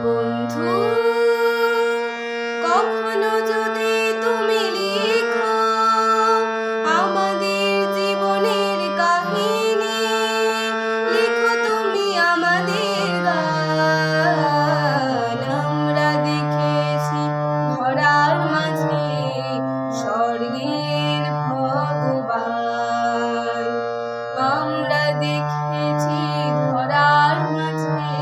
বন্ধু, কখনো যদি তুমি লিখো আমাদের জীবনের কাহিনী, লিখো তুমি আমাদের গান। আমরা দেখেছি ধরার মাঝে স্বর্গের ভগবান। আমরা দেখেছি ধরার মাঝে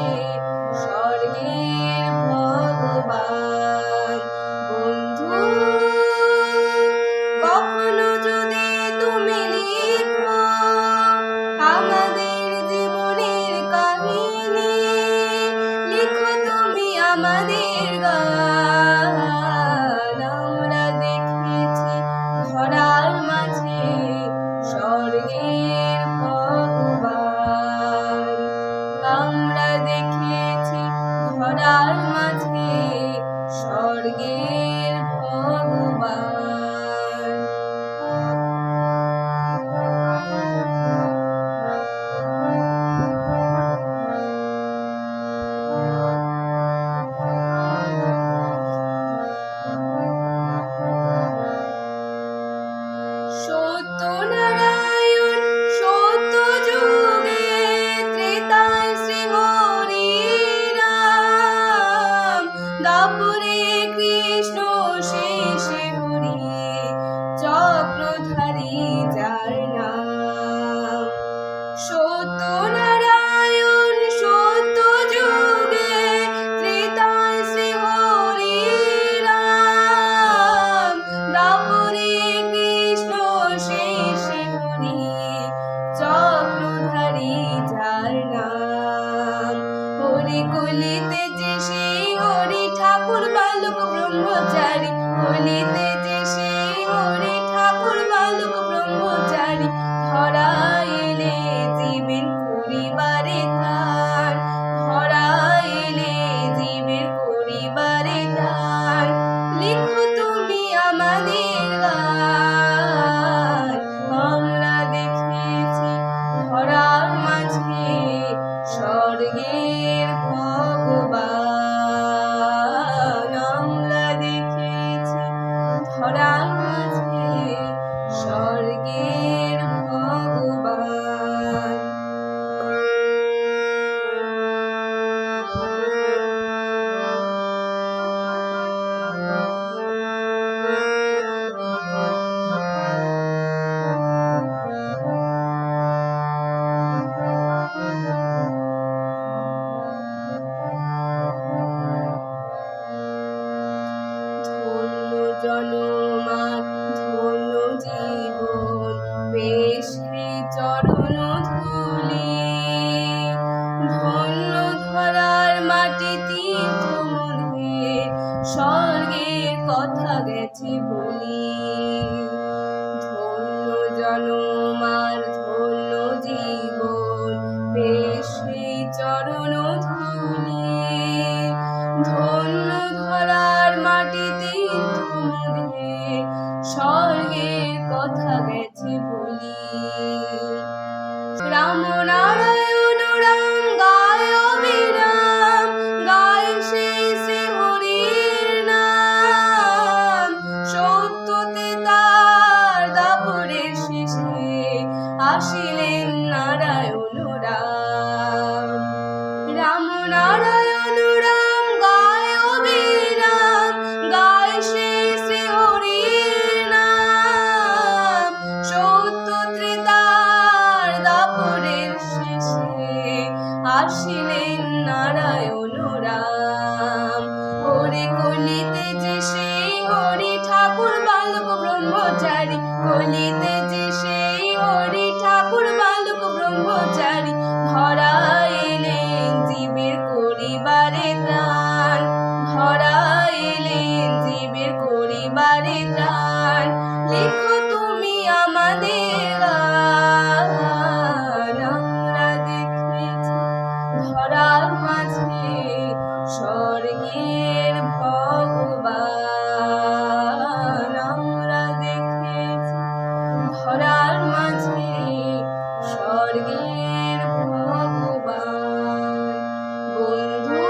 স্বর্গের ভগবান। বন্ধু, কখনো যদি তুমি লিখো আমাদের জীবনের কাহিনী, লিখো তুমি আমাদের গান। আমরা দেখেছি ধরার মাঝে স্বর্গের ভগবান। আমরা দেখেছি ধরার মাঝে স্বর্গের ভগবান। সত্যনারায়ণ সত্য যুগে ত্রেতায় শ্রী হরি রাম, দাপরে কৃষ্ণ শেষে হরি, চক্রধারী যার নাম। সত্যনারায়ণ সত্য যুগে ত্রেতায় শ্রী হরি রাম, দাপরে কৃষ্ণ শেষে হরি, চক্রধারী যার নাম। হরি কলিতে যে সেই হরি ঠাকুর বালক ব্রহ্মচারী, কলিতে যে সেই হরি ঠাকুর বালক ব্রহ্মচারী, ধরা এলে জীবের করিবারে ত্রাণ, ধরা এলে জীবের করিবারে ত্রাণ। লিখো তুমি আমাদের গান। আমরা দেখেছি ধরার মাঝে স্বর্গের ভগবান। আমরা দেখেছি ধরার মাঝে স্বর্গের ভগবান। ধন্য জনমান ধন্য জীবন বেশ চরণ ধুলি, ধন্য ধরার মাটি তীর্থ মধ্যে স্বর্গের কথা গেছে বলি। ধন্য জনমার ধন্য জীবন বেশ চরণ ধুলি, ধন্য ধরার মাটি তীর্থ মধ্যে স্বর্গের কথা গেছে বলি। রাম নারায়ণ রাম গায় অবিরাম, গায় সেই শ্রী হরির নাম। সত্যতে তার দাপরের শেষে আসিলেন নারায়ণ রাম। রাম নারায়ণ রাম গায় অবিরাম, গায় সেই শ্রী হরির নাম। সত্য ত্রেতার দাপরের শেষে আসিলেন নারায়ণ রাম। হরি কলিতে যে সেই হরি ঠাকুর বালক ব্রহ্মচারী, কলিতে যে সেই হরি ঠাকুর বালক ব্রহ্মচারী, ধরা এলেন জীবের করিবারে ত্রাণ, ধরা এলেন জীবের করিবারে ত্রাণ। লিখো তুমি আমাদের গান। আমরা দেখেছি ধরার মাঝে স্বর্গের ভগবান। আমরা দেখেছি ধরার মাঝে স্বর্গের ভগবান। বন্ধু,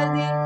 দেখি